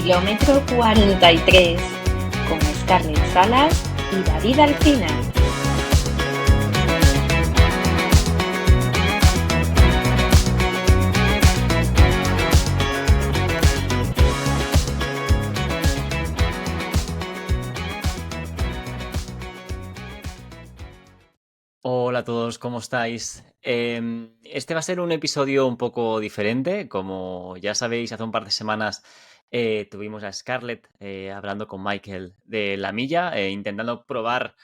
kilómetro 43 con Scarlett Salas y David Alsina. Hola a todos, ¿cómo estáis? Este va a ser un episodio un poco diferente. Como ya sabéis, hace un par de semanas tuvimos a Scarlett hablando con Michael de La Milla, intentando probar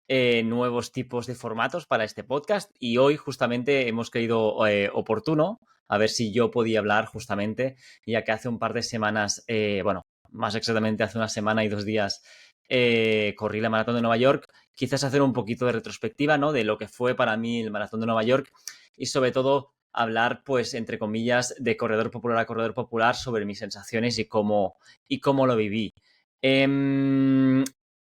nuevos tipos de formatos para este podcast, y hoy justamente hemos creído oportuno a ver si yo podía hablar justamente, ya que hace un par de semanas, más exactamente hace una semana y 2 días, corrí la maratón de Nueva York. Quizás hacer un poquito de retrospectiva, ¿no?, de lo que fue para mí el maratón de Nueva York y sobre todo hablar, pues, entre comillas, de corredor popular a corredor popular sobre mis sensaciones y cómo lo viví.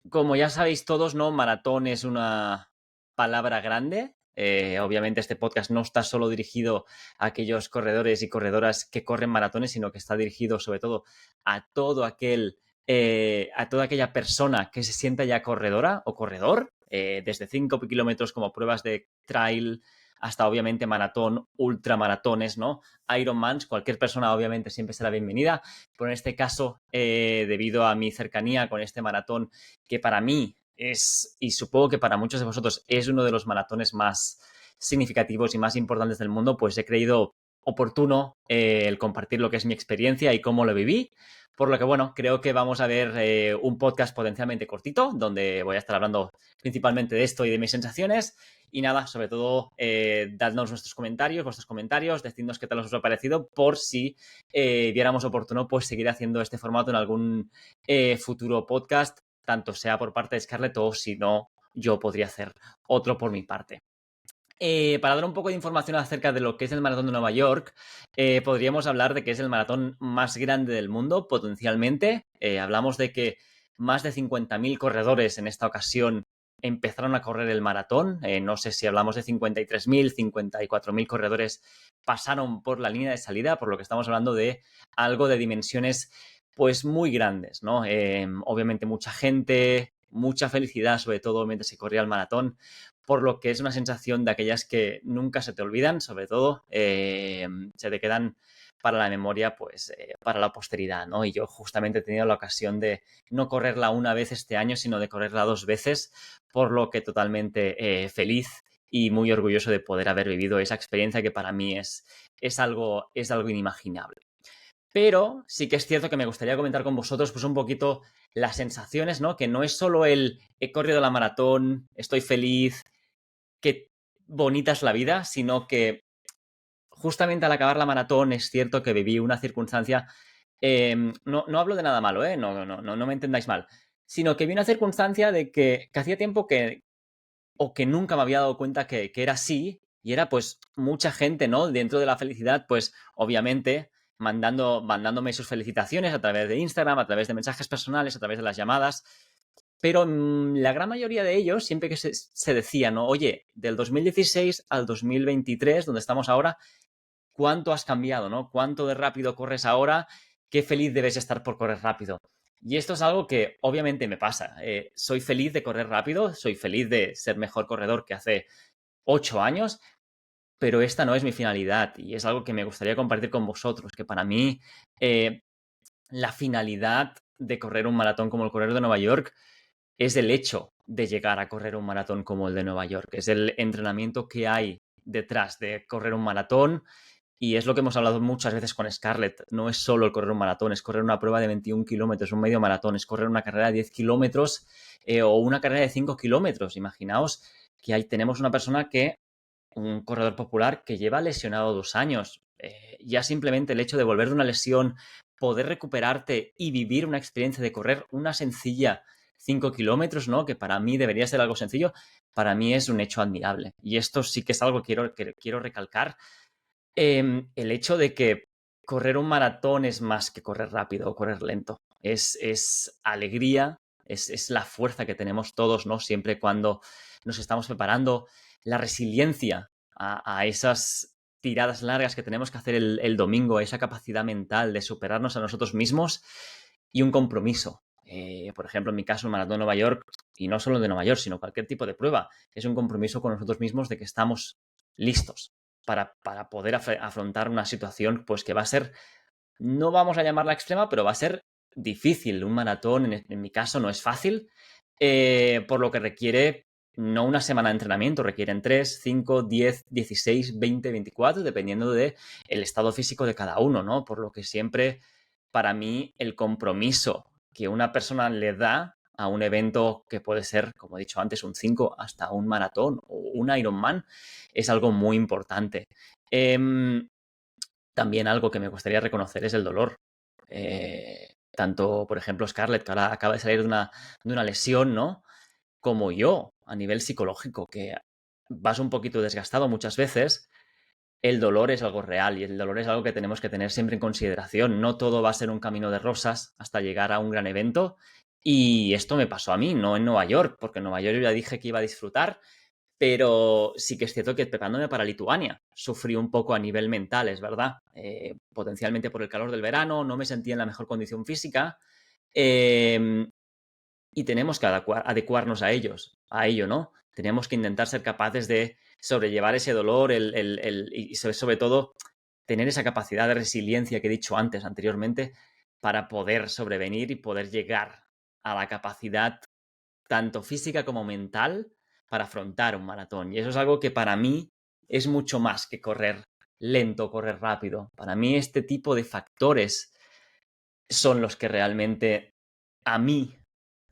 Como ya sabéis todos, ¿no?, maratón es una palabra grande. Obviamente este podcast no está solo dirigido a aquellos corredores y corredoras que corren maratones, sino que está dirigido sobre todo a todo aquel, a toda aquella persona que se sienta ya corredora o corredor, desde 5 kilómetros como pruebas de trail hasta obviamente maratón, ultramaratones, ¿no?, Ironmans. Cualquier persona obviamente siempre será bienvenida, pero en este caso, debido a mi cercanía con este maratón, que para mí es, y supongo que para muchos de vosotros es uno de los maratones más significativos y más importantes del mundo, pues he creído oportuno el compartir lo que es mi experiencia y cómo lo viví. Por lo que, bueno, creo que vamos a ver un podcast potencialmente cortito, donde voy a estar hablando principalmente de esto y de mis sensaciones. Y nada, sobre todo, dadnos vuestros comentarios, decidnos qué tal os ha parecido, por si viéramos oportuno, pues seguir haciendo este formato en algún futuro podcast, tanto sea por parte de Scarlett o, si no, yo podría hacer otro por mi parte. Para dar un poco de información acerca de lo que es el Maratón de Nueva York, podríamos hablar de que es el maratón más grande del mundo, potencialmente. Hablamos de que más de 50.000 corredores en esta ocasión empezaron a correr el maratón. No sé si hablamos de 53.000, 54.000 corredores pasaron por la línea de salida, por lo que estamos hablando de algo de dimensiones pues muy grandes, ¿no? Obviamente mucha gente, mucha felicidad, sobre todo mientras se corría el maratón, por lo que es una sensación de aquellas que nunca se te olvidan, sobre todo se te quedan para la memoria, pues para la posteridad, ¿no? Y yo justamente he tenido la ocasión de no correrla una vez este año, sino de correrla 2 veces, por lo que totalmente feliz y muy orgulloso de poder haber vivido esa experiencia que para mí es algo inimaginable. Pero sí que es cierto que me gustaría comentar con vosotros pues un poquito las sensaciones, ¿no? Que no es solo el he corrido la maratón, estoy feliz, qué bonita es la vida, sino que justamente al acabar la maratón es cierto que viví una circunstancia, no hablo de nada malo, no me entendáis mal, sino que vi una circunstancia de que hacía tiempo que nunca me había dado cuenta que era así, y era pues mucha gente, ¿no?, dentro de la felicidad, pues obviamente mandándome sus felicitaciones a través de Instagram, a través de mensajes personales, a través de las llamadas. Pero la gran mayoría de ellos, siempre que se decía, ¿no?, oye, del 2016 al 2023, donde estamos ahora, ¿cuánto has cambiado, no? ¿Cuánto de rápido corres ahora? ¿Qué feliz debes estar por correr rápido? Y esto es algo que obviamente me pasa. Soy feliz de correr rápido, soy feliz de ser mejor corredor que hace 8 años, pero esta no es mi finalidad y es algo que me gustaría compartir con vosotros, que para mí la finalidad de correr un maratón como el Correr de Nueva York es el hecho de llegar a correr un maratón como el de Nueva York. Es el entrenamiento que hay detrás de correr un maratón, y es lo que hemos hablado muchas veces con Scarlett. No es solo el correr un maratón, es correr una prueba de 21 kilómetros, un medio maratón, es correr una carrera de 10 kilómetros o una carrera de 5 kilómetros. Imaginaos que ahí tenemos una persona un corredor popular que lleva lesionado 2 años. Ya simplemente el hecho de volver de una lesión, poder recuperarte y vivir una experiencia de correr una sencilla 5 kilómetros, ¿no?, que para mí debería ser algo sencillo, para mí es un hecho admirable. Y esto sí que es algo que quiero recalcar. El hecho de que correr un maratón es más que correr rápido o correr lento. Es alegría, es la fuerza que tenemos todos, ¿no?, siempre cuando nos estamos preparando, la resiliencia a esas tiradas largas que tenemos que hacer el domingo, esa capacidad mental de superarnos a nosotros mismos. y un compromiso. Por ejemplo, en mi caso, el Maratón de Nueva York, y no solo de Nueva York, sino cualquier tipo de prueba, es un compromiso con nosotros mismos de que estamos listos para poder afrontar una situación pues que va a ser, no vamos a llamarla extrema, pero va a ser difícil. Un maratón, en mi caso, no es fácil, por lo que requiere no una semana de entrenamiento, requieren 3, 5, 10, 16, 20, 24, dependiendo del estado físico de cada uno, ¿no? Por lo que siempre, para mí, el compromiso que una persona le da a un evento que puede ser, como he dicho antes, un 5 hasta un maratón o un Ironman, es algo muy importante. También algo que me gustaría reconocer es el dolor. Tanto, por ejemplo, Scarlett, que ahora acaba de salir de una lesión, ¿no? Como yo, a nivel psicológico, que vas un poquito desgastado muchas veces, el dolor es algo real y el dolor es algo que tenemos que tener siempre en consideración. No todo va a ser un camino de rosas hasta llegar a un gran evento. Y esto me pasó a mí, no en Nueva York, porque en Nueva York yo ya dije que iba a disfrutar, pero sí que es cierto que preparándome para Lituania sufrí un poco a nivel mental, es verdad. Potencialmente por el calor del verano, no me sentía en la mejor condición física. Y tenemos que adecuarnos a ello, ¿no? Tenemos que intentar ser capaces de sobrellevar ese dolor y sobre todo tener esa capacidad de resiliencia que he dicho anteriormente, para poder sobrevenir y poder llegar a la capacidad tanto física como mental para afrontar un maratón. Y eso es algo que para mí es mucho más que correr lento, correr rápido. Para mí este tipo de factores son los que realmente a mí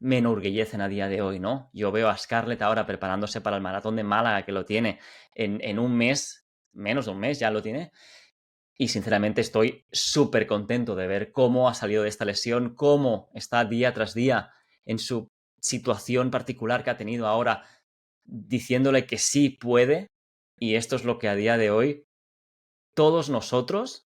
me enorgullecen a día de hoy, ¿no? Yo veo a Scarlett ahora preparándose para el maratón de Málaga, que lo tiene en un mes, menos de un mes ya lo tiene, y sinceramente estoy súper contento de ver cómo ha salido de esta lesión, cómo está día tras día en su situación particular que ha tenido ahora, diciéndole que sí puede, y esto es lo que a día de hoy todos nosotros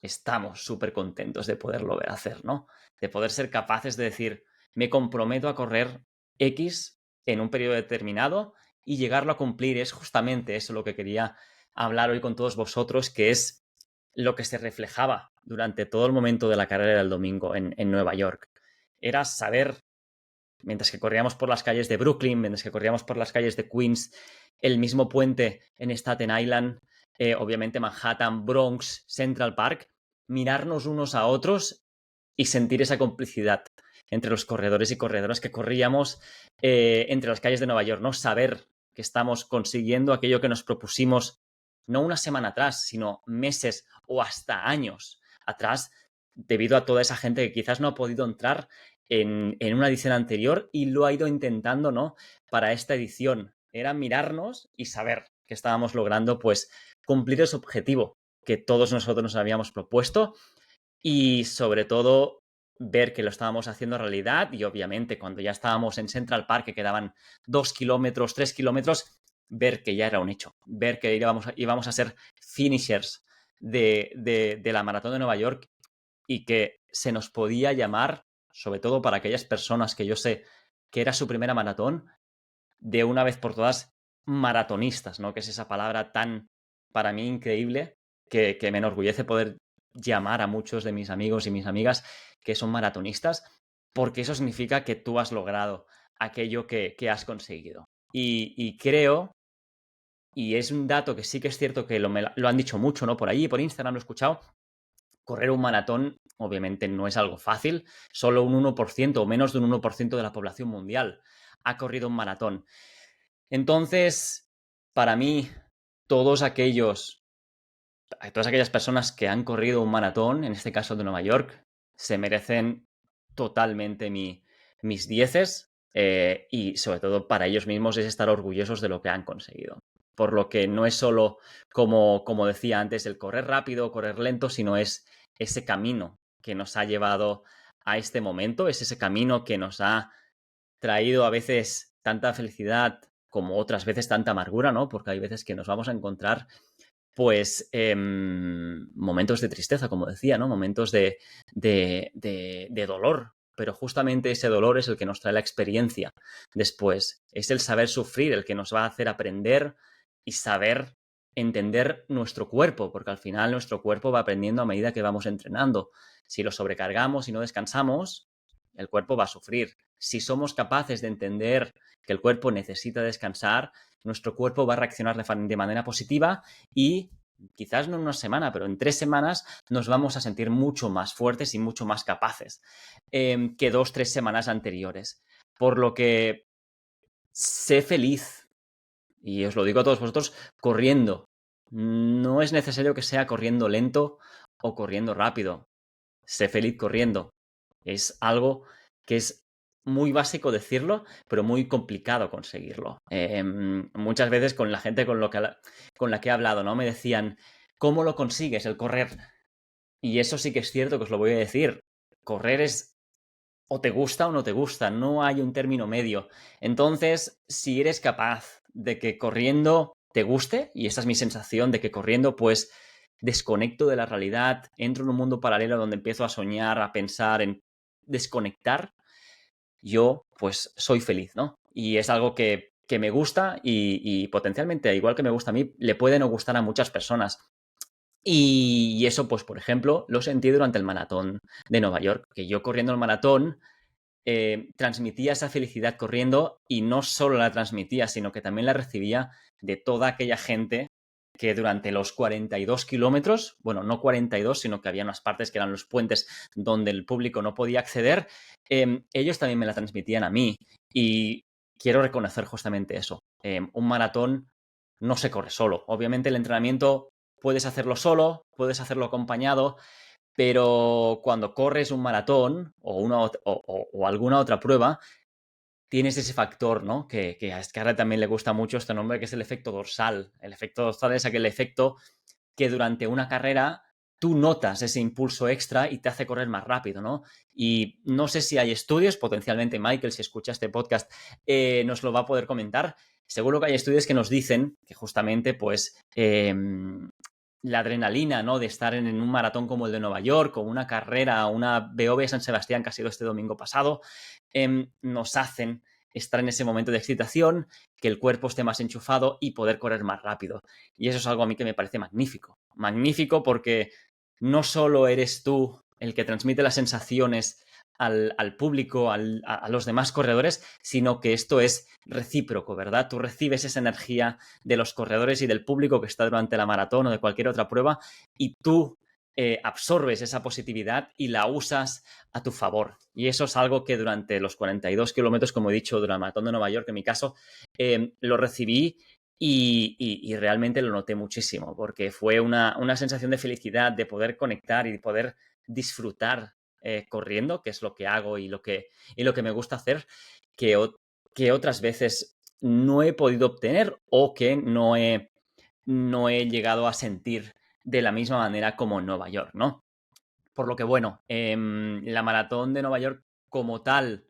estamos súper contentos de poderlo ver hacer, ¿no? De poder ser capaces de decir, me comprometo a correr X en un periodo determinado y llegarlo a cumplir. Es justamente eso lo que quería hablar hoy con todos vosotros, que es lo que se reflejaba durante todo el momento de la carrera del domingo en Nueva York. Era saber, mientras que corríamos por las calles de Brooklyn, mientras que corríamos por las calles de Queens, el mismo puente en Staten Island, obviamente Manhattan, Bronx, Central Park, mirarnos unos a otros y sentir esa complicidad entre los corredores y corredoras que corríamos entre las calles de Nueva York, ¿no? Saber que estamos consiguiendo aquello que nos propusimos no una semana atrás, sino meses o hasta años atrás, debido a toda esa gente que quizás no ha podido entrar en una edición anterior y lo ha ido intentando, ¿no? Para esta edición. Era mirarnos y saber que estábamos logrando, pues, cumplir ese objetivo que todos nosotros nos habíamos propuesto y, sobre todo, ver que lo estábamos haciendo realidad. Y, obviamente, cuando ya estábamos en Central Park, que quedaban 2 kilómetros, 3 kilómetros, ver que ya era un hecho, ver que íbamos a ser finishers de la Maratón de Nueva York y que se nos podía llamar, sobre todo para aquellas personas que yo sé que era su primera maratón, de una vez por todas maratonistas, ¿no? Que es esa palabra tan, para mí, increíble, que me enorgullece poder llamar a muchos de mis amigos y mis amigas que son maratonistas, porque eso significa que tú has logrado aquello que has conseguido. Y creo, y es un dato que sí que es cierto que lo han dicho mucho, ¿no? Por ahí, por Instagram lo he escuchado, correr un maratón obviamente no es algo fácil, solo un 1% o menos de un 1% de la población mundial ha corrido un maratón. Entonces, para mí, todas aquellas personas que han corrido un maratón, en este caso de Nueva York, se merecen totalmente mis dieces, y sobre todo para ellos mismos es estar orgullosos de lo que han conseguido. Por lo que no es solo, como decía antes, el correr rápido o correr lento, sino es ese camino que nos ha llevado a este momento, es ese camino que nos ha traído a veces tanta felicidad como otras veces tanta amargura, ¿no? Porque hay veces que nos vamos a encontrar, pues, momentos de tristeza, como decía, ¿no? Momentos de dolor. Pero justamente ese dolor es el que nos trae la experiencia después. Es el saber sufrir el que nos va a hacer aprender y saber entender nuestro cuerpo, porque al final nuestro cuerpo va aprendiendo a medida que vamos entrenando. Si lo sobrecargamos y no descansamos, el cuerpo va a sufrir. Si somos capaces de entender que el cuerpo necesita descansar, nuestro cuerpo va a reaccionar de manera positiva y quizás no en una semana, pero en 3 semanas nos vamos a sentir mucho más fuertes y mucho más capaces que 2, 3 semanas anteriores. Por lo que sé feliz, y os lo digo a todos vosotros, corriendo. No es necesario que sea corriendo lento o corriendo rápido. Sé feliz corriendo. Es algo que es muy básico decirlo, pero muy complicado conseguirlo. Muchas veces con la gente con la que he hablado, ¿no? Me decían, ¿cómo lo consigues el correr? Y eso sí que es cierto que os lo voy a decir. Correr es o te gusta o no te gusta, no hay un término medio. Entonces, si eres capaz de que corriendo te guste, y esa es mi sensación de que corriendo pues desconecto de la realidad, entro en un mundo paralelo donde empiezo a soñar, a pensar en desconectar, yo pues soy feliz, ¿no? Y es algo que me gusta y potencialmente, igual que me gusta a mí, le puede no gustar a muchas personas. Y eso, pues, por ejemplo, lo sentí durante el maratón de Nueva York, que yo corriendo el maratón transmitía esa felicidad corriendo y no solo la transmitía, sino que también la recibía de toda aquella gente que durante los 42 kilómetros, bueno, no 42, sino que había unas partes que eran los puentes donde el público no podía acceder, ellos también me la transmitían a mí. Y quiero reconocer justamente eso. Un maratón no se corre solo. Obviamente el entrenamiento puedes hacerlo solo, puedes hacerlo acompañado, pero cuando corres un maratón o alguna otra prueba, tienes ese factor, ¿no? Que a Scarlett también le gusta mucho este nombre, que es el efecto dorsal. El efecto dorsal es aquel efecto que durante una carrera tú notas ese impulso extra y te hace correr más rápido, ¿no? Y no sé si hay estudios, potencialmente Michael, si escucha este podcast, nos lo va a poder comentar. Seguro que hay estudios que nos dicen que justamente, pues, la adrenalina, ¿no? De estar en un maratón como el de Nueva York o una carrera, una BOV San Sebastián que ha sido este domingo pasado, nos hacen estar en ese momento de excitación, que el cuerpo esté más enchufado y poder correr más rápido. Y eso es algo a mí que me parece magnífico. Magnífico porque no solo eres tú el que transmite las sensaciones al público, a los demás corredores, sino que esto es recíproco, ¿verdad? Tú recibes esa energía de los corredores y del público que está durante la maratón o de cualquier otra prueba y tú absorbes esa positividad y la usas a tu favor. Y eso es algo que durante los 42 kilómetros, como he dicho, durante el maratón de Nueva York, en mi caso, lo recibí y realmente lo noté muchísimo, porque fue una sensación de felicidad, de poder conectar y de poder disfrutar corriendo, que es lo que hago y lo que me gusta hacer, que otras veces no he podido obtener o que no he llegado a sentir de la misma manera como en Nueva York, ¿no? Por lo que, bueno, la maratón de Nueva York como tal,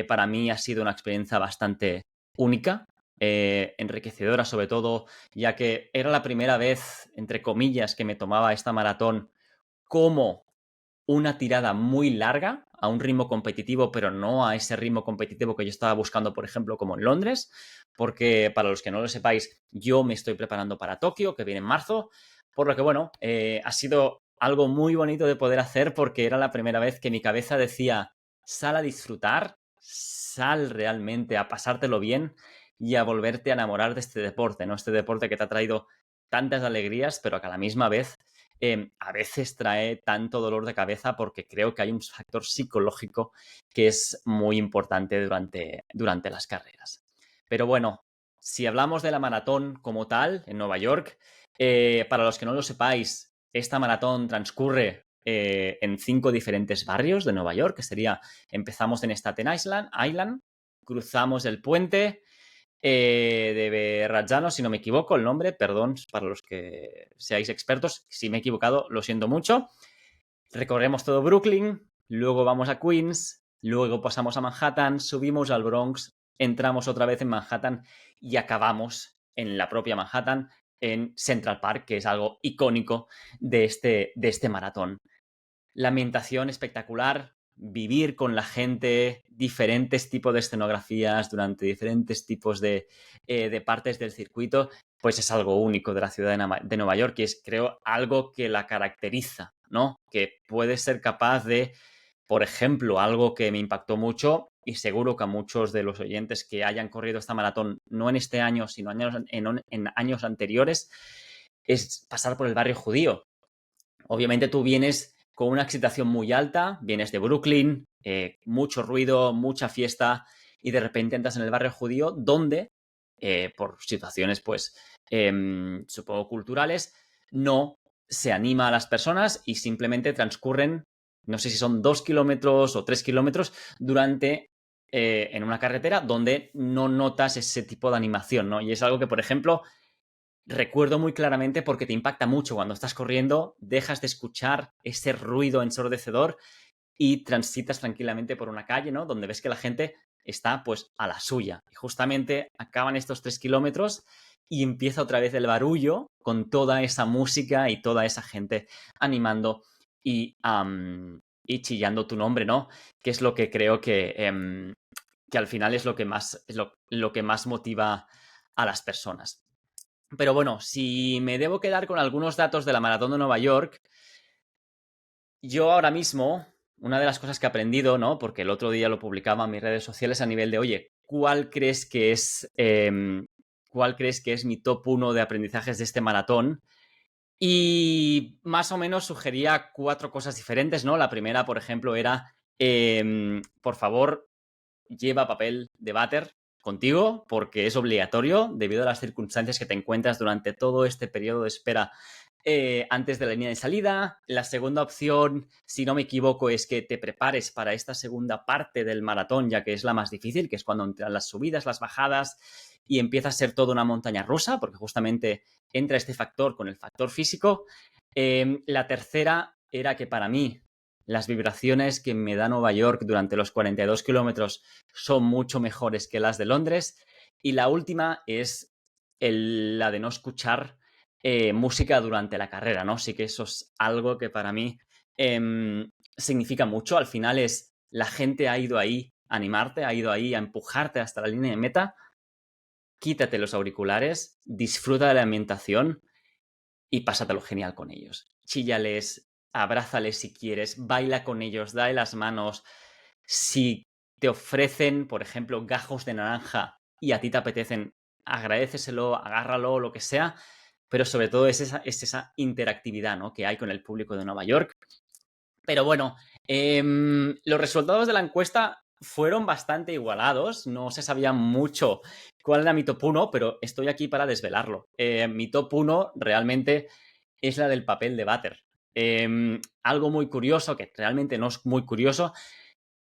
para mí ha sido una experiencia bastante única, enriquecedora sobre todo, ya que era la primera vez, entre comillas, que me tomaba esta maratón como una tirada muy larga, a un ritmo competitivo, pero no a ese ritmo competitivo que yo estaba buscando, por ejemplo, como en Londres, porque para los que no lo sepáis, yo me estoy preparando para Tokio, que viene en marzo, por lo que, bueno, ha sido algo muy bonito de poder hacer porque era la primera vez que mi cabeza decía, sal a disfrutar, sal realmente a pasártelo bien y a volverte a enamorar de este deporte, ¿no? Este deporte que te ha traído tantas alegrías, pero que a la misma vez a veces trae tanto dolor de cabeza porque creo que hay un factor psicológico que es muy importante durante las carreras. Pero bueno, si hablamos de la maratón como tal en Nueva York, para los que no lo sepáis, esta maratón transcurre en 5 diferentes barrios de Nueva York, que sería, empezamos en Staten Island, cruzamos el puente, de Rajano, si no me equivoco el nombre, perdón para los que seáis expertos, si me he equivocado, lo siento mucho. Recorremos todo Brooklyn, luego vamos a Queens, luego pasamos a Manhattan, subimos al Bronx, entramos otra vez en Manhattan y acabamos en la propia Manhattan, en Central Park, que es algo icónico de este maratón. La ambientación espectacular, vivir con la gente, diferentes tipos de escenografías durante diferentes tipos de partes del circuito, pues es algo único de la ciudad de Nueva York y es, creo, algo que la caracteriza, ¿no? Que puede ser capaz de Por ejemplo, algo que me impactó mucho y seguro que a muchos de los oyentes que hayan corrido esta maratón, no en este año, sino en años anteriores, es pasar por el barrio judío. Obviamente tú vienes con una excitación muy alta, vienes de Brooklyn, mucho ruido, mucha fiesta, y de repente entras en el barrio judío donde, por situaciones, pues, supongo culturales, no se anima a las personas y simplemente transcurren, no sé si son 2 kilómetros o 3 kilómetros en una carretera donde no notas ese tipo de animación, ¿no? Y es algo que, por ejemplo, recuerdo muy claramente porque te impacta mucho cuando estás corriendo, dejas de escuchar ese ruido ensordecedor y transitas tranquilamente por una calle, ¿no? Donde ves que la gente está pues a la suya. Y justamente acaban estos 3 kilómetros y empieza otra vez el barullo con toda esa música y toda esa gente animando y chillando tu nombre, ¿no? Que es lo que creo que al final es lo que más, lo que más motiva a las personas. Pero bueno, si me debo quedar con algunos datos de la Maratón de Nueva York, yo ahora mismo, una de las cosas que he aprendido, ¿no? Porque el otro día lo publicaba en mis redes sociales a nivel de, oye, cuál crees que es mi top 1 de aprendizajes de este maratón? Y más o menos sugería 4 cosas diferentes, ¿no? La primera, por ejemplo, era, por favor, lleva papel de váter contigo porque es obligatorio debido a las circunstancias que te encuentras durante todo este periodo de espera antes de la línea de salida. La segunda opción, si no me equivoco, es que te prepares para esta segunda parte del maratón, ya que es la más difícil, que es cuando entran las subidas, las bajadas y empieza a ser toda una montaña rusa, porque justamente entra este factor con el factor físico. La tercera era que para mí las vibraciones que me da Nueva York durante los 42 kilómetros son mucho mejores que las de Londres. Y la última es la de no escuchar música durante la carrera, ¿no? Sí que eso es algo que para mí significa mucho. Al final es la gente ha ido ahí a animarte, ha ido ahí a empujarte hasta la línea de meta. Quítate los auriculares, disfruta de la ambientación y pásatelo genial con ellos. Chíllales, abrázales si quieres, baila con ellos, dale las manos. Si te ofrecen, por ejemplo, gajos de naranja y a ti te apetecen, agradéceselo, agárralo, lo que sea, pero sobre todo es esa interactividad, ¿no? Que hay con el público de Nueva York. Pero bueno, los resultados de la encuesta fueron bastante igualados, no se sabía mucho cuál era mi top 1, pero estoy aquí para desvelarlo. Mi top 1 realmente es la del papel de váter. Algo muy curioso, que realmente no es muy curioso,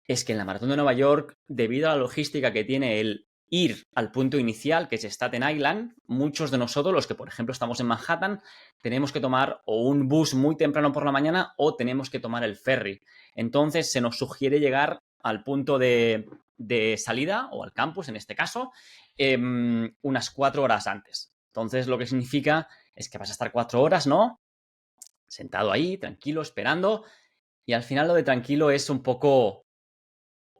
es que en la Maratón de Nueva York, debido a la logística que tiene el ir al punto inicial, que es Staten Island, muchos de nosotros, los que por ejemplo estamos en Manhattan, tenemos que tomar o un bus muy temprano por la mañana o tenemos que tomar el ferry. Entonces se nos sugiere llegar al punto de salida o al campus en este caso unas 4 horas antes. Entonces lo que significa es que vas a estar 4 horas, ¿no? Sentado ahí, tranquilo, esperando, y al final lo de tranquilo es un poco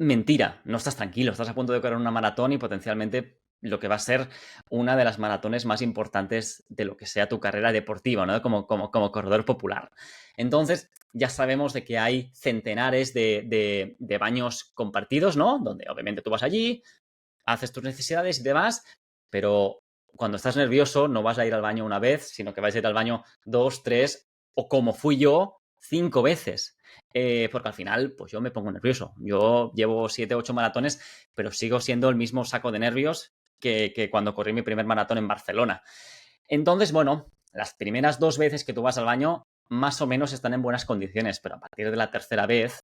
mentira, no estás tranquilo, estás a punto de correr una maratón y potencialmente lo que va a ser una de las maratones más importantes de lo que sea tu carrera deportiva, ¿no? Como corredor popular. Entonces, ya sabemos de que hay centenares de baños compartidos, ¿no? Donde obviamente tú vas allí, haces tus necesidades y demás, pero cuando estás nervioso no vas a ir al baño una vez, sino que vas a ir al baño 2, 3 o como fui yo, 5 veces. Porque al final, pues yo me pongo nervioso. Yo llevo 7, 8 maratones, pero sigo siendo el mismo saco de nervios que cuando corrí mi primer maratón en Barcelona. Entonces, bueno, las primeras 2 veces que tú vas al baño, más o menos están en buenas condiciones, pero a partir de la tercera vez,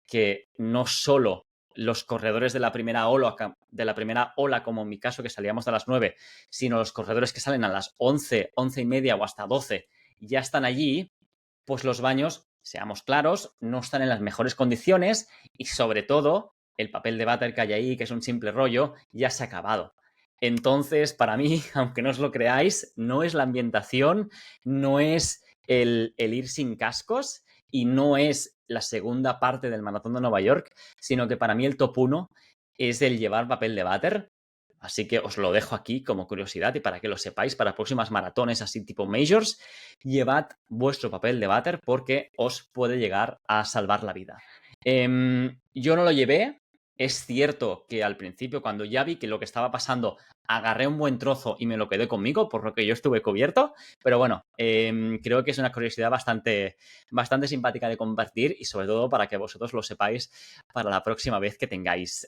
que no solo los corredores de la primera ola, como en mi caso, que salíamos a las 9, sino los corredores que salen a las 11, 11 y media o hasta 12, ya están allí, pues los baños, seamos claros, no están en las mejores condiciones y sobre todo el papel de váter que hay ahí, que es un simple rollo, ya se ha acabado. Entonces, para mí, aunque no os lo creáis, no es la ambientación, no es el ir sin cascos y no es la segunda parte del Maratón de Nueva York, sino que para mí el top 1 es el llevar papel de váter. Así que os lo dejo aquí como curiosidad y para que lo sepáis para próximas maratones así tipo majors, llevad vuestro papel de váter porque os puede llegar a salvar la vida. Yo no lo llevé. Es cierto que al principio, cuando ya vi que lo que estaba pasando, agarré un buen trozo y me lo quedé conmigo, por lo que yo estuve cubierto. Pero bueno, creo que es una curiosidad bastante simpática de compartir y sobre todo para que vosotros lo sepáis para la próxima vez que tengáis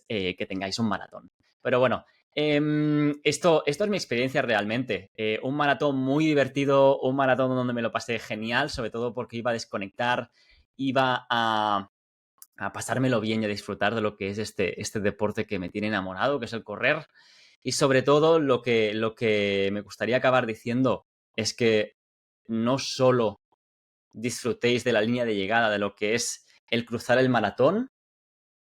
un maratón. Pero bueno, esto es mi experiencia realmente. Un maratón muy divertido, un maratón donde me lo pasé genial, sobre todo porque iba a desconectar, iba a pasármelo bien y a disfrutar de lo que es este deporte que me tiene enamorado, que es el correr. Y sobre todo lo que me gustaría acabar diciendo es que no solo disfrutéis de la línea de llegada, de lo que es el cruzar el maratón,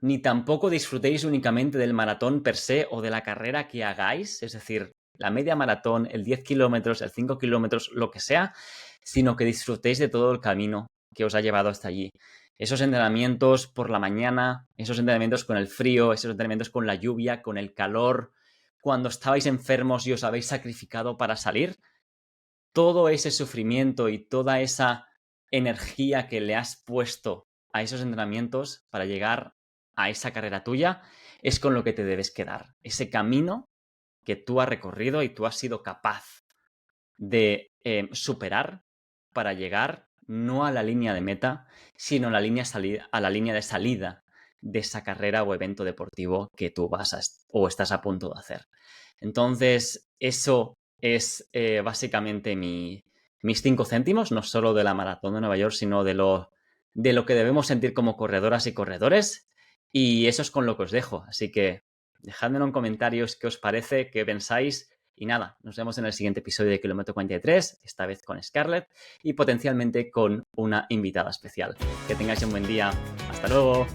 ni tampoco disfrutéis únicamente del maratón per se o de la carrera que hagáis, es decir, la media maratón, el 10 kilómetros, el 5 kilómetros, lo que sea, sino que disfrutéis de todo el camino que os ha llevado hasta allí. Esos entrenamientos por la mañana, esos entrenamientos con el frío, esos entrenamientos con la lluvia, con el calor, cuando estabais enfermos y os habéis sacrificado para salir, todo ese sufrimiento y toda esa energía que le has puesto a esos entrenamientos para llegar a esa carrera tuya es con lo que te debes quedar. Ese camino que tú has recorrido y tú has sido capaz de superar para llegar no a la línea de meta, sino a la línea de salida de esa carrera o evento deportivo que tú vas o estás a punto de hacer. Entonces, eso es básicamente mis 5 céntimos, no solo de la Maratón de Nueva York, sino de lo que debemos sentir como corredoras y corredores. Y eso es con lo que os dejo. Así que dejadme en comentarios qué os parece, qué pensáis. Y nada, nos vemos en el siguiente episodio de Kilómetro 43, esta vez con Scarlett y potencialmente con una invitada especial. Que tengáis un buen día. ¡Hasta luego!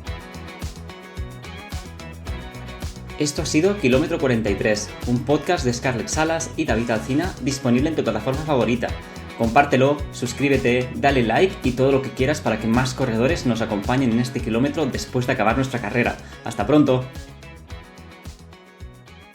Esto ha sido Kilómetro 43, un podcast de Scarlett Salas y David Alcina disponible en tu plataforma favorita. Compártelo, suscríbete, dale like y todo lo que quieras para que más corredores nos acompañen en este kilómetro después de acabar nuestra carrera. ¡Hasta pronto!